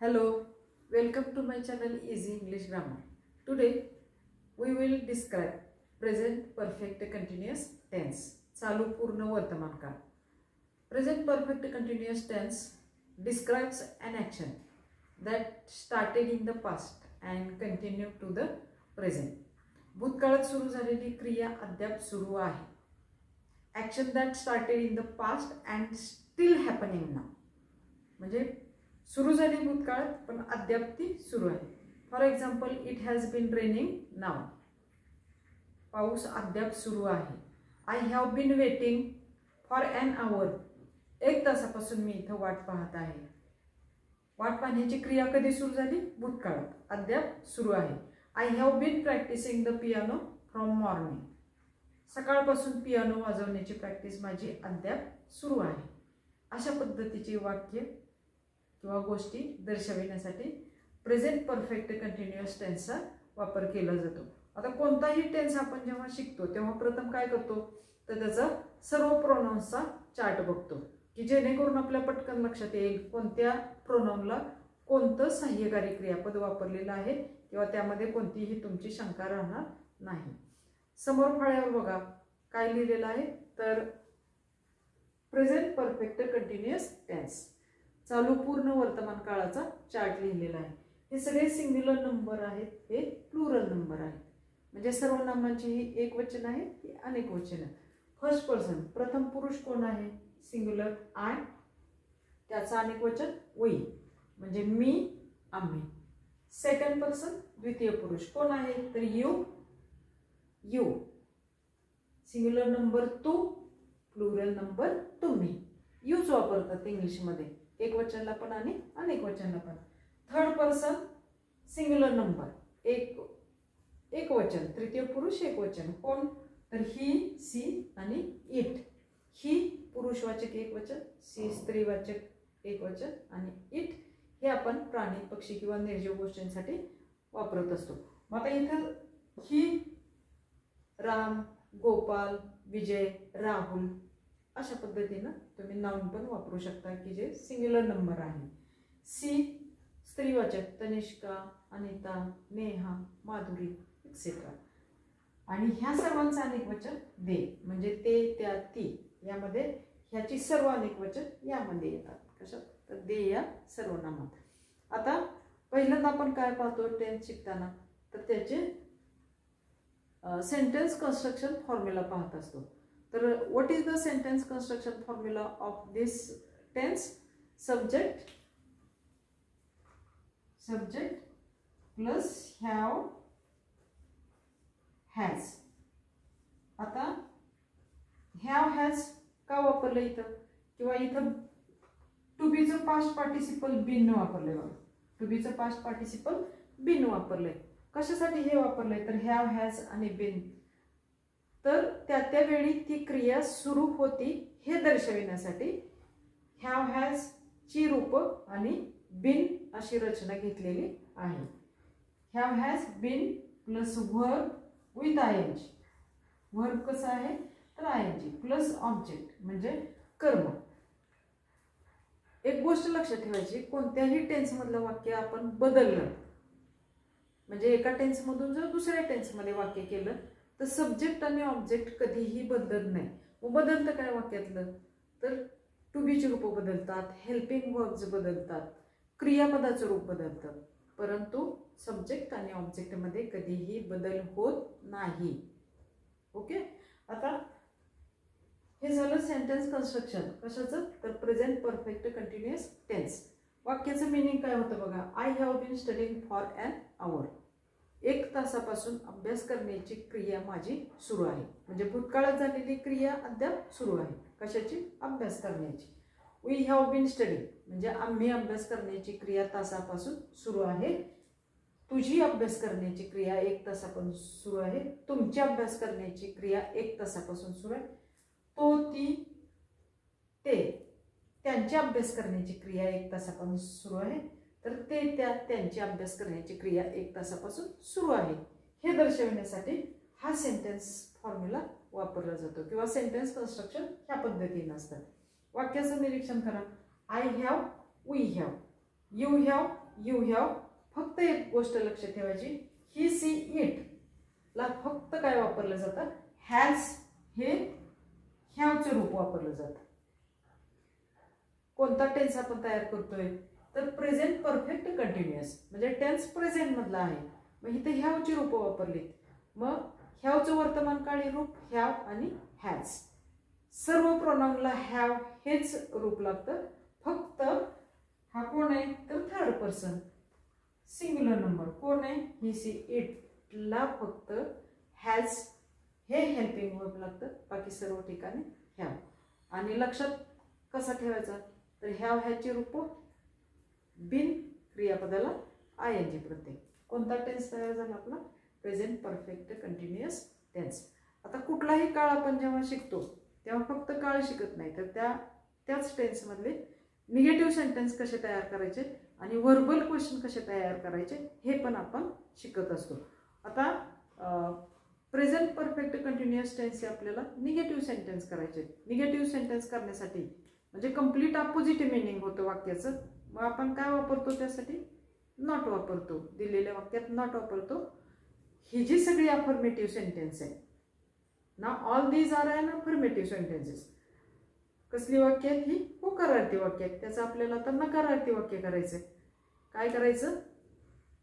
Hello, welcome to my channel Easy English Grammar. Today we will describe present perfect continuous tense. चालू पूर्ण वर्तमान काळ. Present perfect continuous tense describes an action that started in the past and continued to the present. भूतकाळात सुरू झालेली क्रिया अद्याप सुरू आहे. Action that started in the past and still happening now. म्हणजे सुरू झाली भूतकाळात पण अद्याप ती सुरू आहे. For example, it has been raining now. पाऊस अद्याप सुरू आहे. I have been waiting for an hour. 1 तासापासून मी इथं वाट पाहत आहे. वाट पाहण्याची क्रिया कधी सुरू झाली? भूतकाळात. अद्याप सुरू आहे. I have been practising the piano from morning. सकाळपासून पियानो वाजवण्याची प्रॅक्टिस माझी अद्याप सुरू आहे. अशा पद्धतीची वाक्य किंवा गोष्टी दर्शविण्यासाठी प्रेझेंट परफेक्ट कंटिन्युअस टेन्सचा वापर केला जातो. आता कोणताही टेन्स आपण जेव्हा शिकतो तेव्हा प्रथम काय करतो तर त्याचा सर्व प्रोनाउन्सचा चार्ट बघतो की जेणेकरून आपल्या पटकन लक्षात येईल कोणत्या प्रोनाउनला कोणतं सहाय्यकारी क्रियापद वापरलेलं आहे किंवा त्यामध्ये कोणतीही तुमची शंका राहणार नाही. समोर फळ्यावर बघा काय लिहिलेलं आहे तर प्रेझेंट परफेक्ट कंटिन्युअस टेन्स चालू पूर्ण वर्तमान काळाचा चार्ट लिहिलेला आहे. हे सगळे सिंग्युलर नंबर आहेत, हे प्लुरल नंबर आहेत. म्हणजे सर्वनामांची ही एकवचन आहे ही अनेक वचन आहे. फर्स्ट पर्सन प्रथम पुरुष कोण आहे? Singular I. त्याचा अनेक वचन वी म्हणजे मी, आम्ही. सेकंड पर्सन द्वितीय पुरुष कोण आहे तर यू, यू. सिंग्युलर नंबर तू, प्लुरल नंबर तुम्ही. यूच वापरतात इंग्लिशमध्ये एक वचनला पण आणि अनेक वचनला पण. थर्ड पर्सन सिंग्युलर नंबर एक वचन, तृतीय पुरुष एक वचन कोण तर ही, सी आणि इट. ही पुरुषवाचक एक वचन, सी स्त्रीवाचक एक वचन आणि इट हे आपण प्राणी, पक्षी किंवा निर्जीव गोष्टींसाठी वापरत असतो. मग आता इथं ही राम, गोपाल, विजय, राहुल अशा पद्धतीनं तुम्ही नाउन पण वापरू शकता की जे सिंग्युलर नंबर आहे. सी स्त्रीवाचक तनिष्का, अनिता, नेहा, माधुरी एक्सेट्रा. आणि ह्या सर्वांचं अनेक वचन दे म्हणजे ते, त्या, ती यामध्ये ह्याची सर्व अनेक वचन यामध्ये येतात. कशात तर दे या सर्वनामात. आता पहिल्यांदा आपण काय पाहतो टेन्स शिकताना तर त्याचे सेंटेन्स कन्स्ट्रक्शन फॉर्म्युला पाहत असतो. तर what is the sentence construction formula of this tense? Subject plus have has. आता हॅव हॅज का वापरलं इथं किंवा इथं टू बीचं पास्ट पार्टिसिपल बीन वापरलंय. बघा टू बीचं पास्ट पार्टिसिपल बीन वापरलंय. कशासाठी हे वापरलंय तर हॅव हॅज आणि बीन तर त्या वेळी ती क्रिया सुरू होती हे दर्शविण्यासाठी हॅव हॅज ची रूप आणि बीन अशी रचना घेतलेली आहे. Have has been plus verb with ING. Verb कसं आहे तर आयएनजी प्लस ऑब्जेक्ट म्हणजे कर्म. एक गोष्ट लक्षात ठेवायची, कोणत्याही टेन्स मधलं वाक्य आपण बदललं म्हणजे एका टेन्स मधून जर दुसऱ्या टेन्स मध्ये वाक्य केलं तर सब्जेक्ट आणि ऑब्जेक्ट कधीही बदलत नाही. मग बदलतं काय वाक्यातलं तर टू बीची रूप बदलतात, हेल्पिंग वर्ब्स बदलतात, क्रियापदाचं रूप बदलतं, परंतु सब्जेक्ट आणि ऑब्जेक्ट मध्ये कधीही बदल होत नाही. ओके. आता हे झालं सेंटेन्स कन्स्ट्रक्शन कशाचं तर प्रेझेंट परफेक्ट कंटिन्युअस टेन्स. वाक्याचं मिनिंग काय होतं बघा. I have been studying for an hour. 1 तासापासून अभ्यास करण्याची क्रिया माझी सुरू आहे. म्हणजे भूतकाळात झालेली क्रिया अद्याप सुरू आहे. कशाची? अभ्यास करण्याची. वी हॅव बीन स्टडींग म्हणजे आम्ही अभ्यास करण्याची क्रिया तासापासून सुरू आहे. तुझी अभ्यास करण्याची क्रिया 1 तासापासून सुरू आहे. तुमची अभ्यास करण्याची क्रिया 1 तासापासून सुरू आहे. तो, ती, ते त्यांची अभ्यास करण्याची क्रिया 1 तासापासून सुरू आहे. तर ते, त्या, त्यांची अभ्यास करण्याची क्रिया 1 तासापासून सुरू आहे हे दर्शविण्यासाठी हा सेंटेन्स फॉर्म्युला वापरला जातो किंवा सेंटेन्स कन्स्ट्रक्शन ह्या पद्धतीने असतं. वाक्याचं निरीक्षण करा. I have, we have you have फक्त एक गोष्ट लक्षात ठेवायची, ही सी इट ला फक्त काय वापरलं जातं, हॅज हे हॅवचं रूप वापरलं जातं. कोणता टेन्स आपण तयार करतोय तर प्रेझेंट परफेक्ट कंटिन्युअस, म्हणजे टेन्स प्रेझेंट मधला आहे. मग इथे हॅवची रूप वापरली, मग हॅवचं वर्तमानकाळी रूप हॅव आणि हॅज. सर्व प्रोनाउनला हॅव हेच रूप लागतं. फक्त हा कोण आहे तर थर्ड पर्सन सिंग्युलर नंबर कोण आहे, ही सी इट ला फक्त हॅज हे हेल्पिंग वर्ब लागतं, बाकी सर्व ठिकाणी हॅव. आणि लक्षात कसा ठेवायचा तर हॅव हॅची रूप बिन क्रियापदाला आयएनजी प्रत्यय. कोणता टेन्स तयार झाला आपला, प्रेझेंट परफेक्ट कंटिन्युअस टेन्स. आता कुठलाही काळ आपण जेव्हा शिकतो तेव्हा फक्त काळ शिकत नाही, तर त्याच टेन्समधले निगेटिव्ह सेंटेन्स कसे तयार करायचे आणि व्हर्बल क्वेश्चन कसे तयार करायचे हे पण आपण शिकत असतो. आता प्रेझेंट परफेक्ट कंटिन्युअस टेन्स हे आपल्याला निगेटिव्ह सेंटेन्स करायचे. निगेटिव्ह सेंटेन्स करण्यासाठी म्हणजे कंप्लीट अपोजिट मिनिंग होतं वाक्याचं, मग आपण काय वापरतो त्यासाठी, नॉट वापरतो. दिलेल्या वाक्यात नॉट वापरतो. ही जी सगळी अफर्मेटिव्ह सेंटेन्स आहे ना, all these are an affirmative sentences. कसली वाक्य आहेत ही, होकारार्थी वाक्य आहेत. त्याचं आपल्याला आता नकारार्थी वाक्य करायचंय. काय करायचं,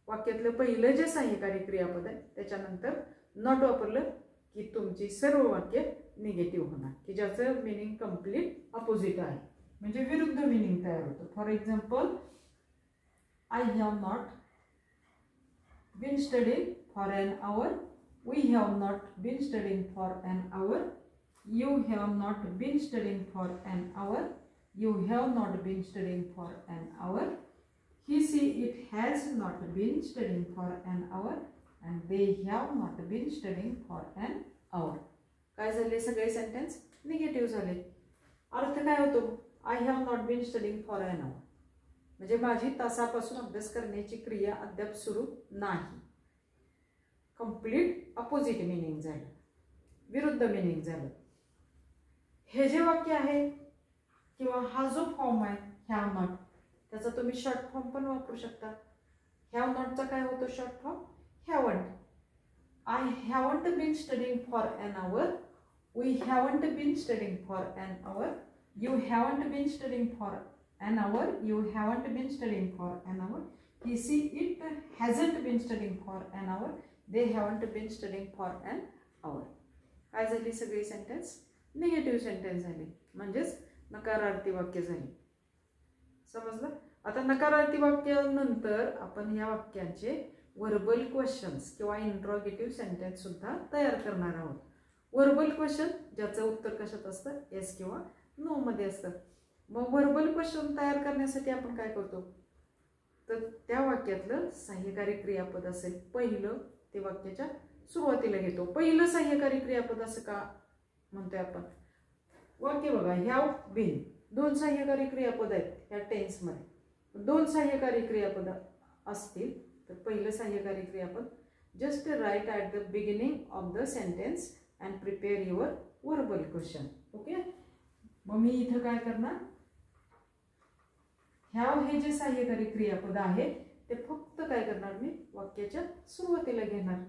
वाक्यातलं पहिलं जे सहाय्यकारी क्रियापद आहे त्याच्यानंतर नॉट वापरलं की तुमची सर्व वाक्य निगेटिव्ह होणार, की ज्याचं मिनिंग कम्प्लीट अपोजिट आहे, म्हणजे विरुद्ध मिनिंग तयार होतं. For example, I have not been studying for an hour, we have not been studying for an hour, you have not been studying for an hour, you have not been studying for an hour, he she it has not been studying for an hour, and they have not been studying for an hour. काय झाले, सगळे sentence negative झाले. अर्थ काय होतो, I have not been studying for an hour, म्हणजे माझी तासापासून अभ्यास करण्याची क्रिया अद्याप सुरू नाही. कंप्लीट अपोजिट मिनिंग झालं, विरुद्ध मिनिंग झालं. हे जे वाक्य आहे किंवा हा जो फॉर्म आहे हॅव नॉट, त्याचा तुम्ही शॉर्ट फॉर्म पण वापरू शकता. हॅव नॉटचा काय होतो short form, haven't. I haven't been studying for an hour, we haven't been studying for an hour, you haven't been studying for an hour, you haven't been studying for an hour, he she it hasn't been studying for an hour, they haven't been studying for an hour. काय झाली, सगळी sentence negative sentence झाली, म्हणजेच नकारार्थी वाक्य झाली. समजलं. आता नकारार्थी वाक्यानंतर आपण या वाक्यांचे वर्बल क्वेश्चन्स किंवा इंट्रोगेटिव्ह सेंटेन्स सुद्धा तयार करणार आहोत. वर्बल क्वेश्चन ज्याचं उत्तर कशात असतं, येस किंवा नो मध्ये असतं. मग वर्बल क्वेश्चन तयार करण्यासाठी आपण काय करतो तर त्या वाक्यातलं सहाय्यकारी क्रियापद असेल पहिलं ते वाक्याच्या सुरुवातीला घेतो. पहिलं सहाय्यकारी क्रियापद असं का म्हणतोय आपण, वाक्य बघा, हॅव बीन, दोन सहाय्यकारी क्रियापद आहेत या टेन्स मध्ये. दोन सहाय्यकारी क्रियापद असतील तर पहिलं सहाय्यकारी क्रियापद just right at the beginning of the sentence and prepare your verbal question. Okay, मग मी इथं काय करणार, हॅव हे जे सहाय्यकारी क्रियापद आहे ते फक्त काय करणार, मी वाक्याच्या सुरुवातीला घेणार.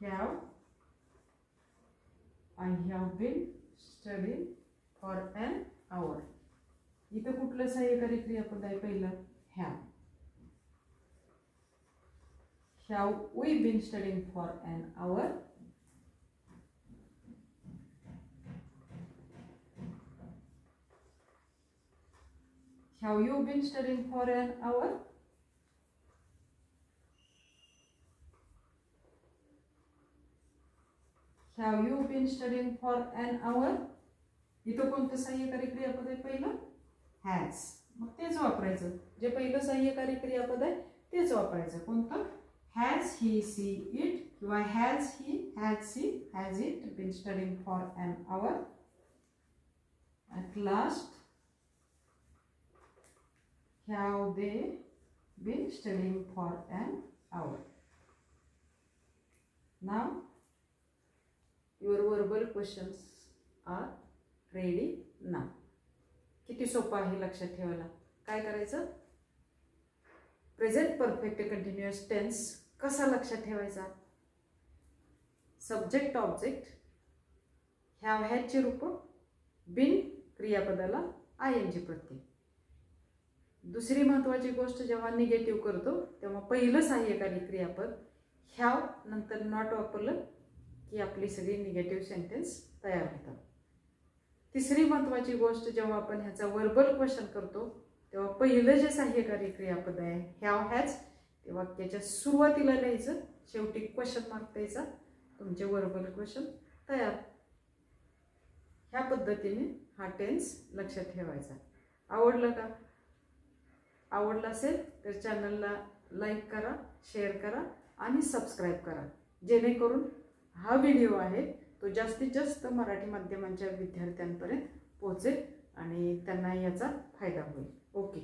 Have, I have been studying for an hour. इथं कुठलं सहाय्यकारी क्रियापद आहे पहिलं, have. Have we been studying for an hour? Have you been studying for an hour? Have you been studying for an hour? इथं कोणतं सहाय्यकारी क्रियापद आहे पहिलं, हॅज. मग तेच वापरायचं, जे पहिलं सहाय्यकारी क्रियापद आहे तेच वापरायचं. कोणतं, हॅज ही सी इट किंवा has he has she has it been studying for an hour. At last, have they been studying for an hour. Now your verbal questions are ready now. किती सोपं आहे लक्षात ठेवायला. काय करायचं, present perfect continuous tense कसा लक्षात ठेवायचा, सब्जेक्ट ऑब्जेक्ट, हॅव हॅजची रूपं, बिन क्रियापदाला आयएनजी प्रत्यय. दुसरी महत्त्वाची गोष्ट, जेव्हा निगेटिव्ह करतो तेव्हा पहिलं सहाय्यकारी क्रियापद हॅव नंतर नॉट वापरलं की आपली सगळी निगेटिव्ह सेंटेन्स तयार होतात. तिसरी महत्त्वाची गोष्ट, जेव्हा आपण ह्याचा वर्बल क्वेश्चन करतो तेव्हा पहिलं जे सहाय्यकारी क्रियापद आहे हॅव हॅज ते वाक्याच्या सुरुवातीला लिहायचं, शेवटी क्वेश्चन मार्क द्यायचा, तुमचे वर्बल क्वेश्चन तयार. ह्या पद्धतीने हा टेन्स लक्षात ठेवायचा. आवडलं का? आवडलं असेल तर चॅनलला लाईक करा, शेअर करा आणि सबस्क्राईब करा, जेणेकरून हा व्हिडिओ आहे तो जास्तीत जास्त मराठी माध्यमांच्या विद्यार्थ्यांपर्यंत पोहोचेल आणि त्यांना याचा फायदा होईल. ओके.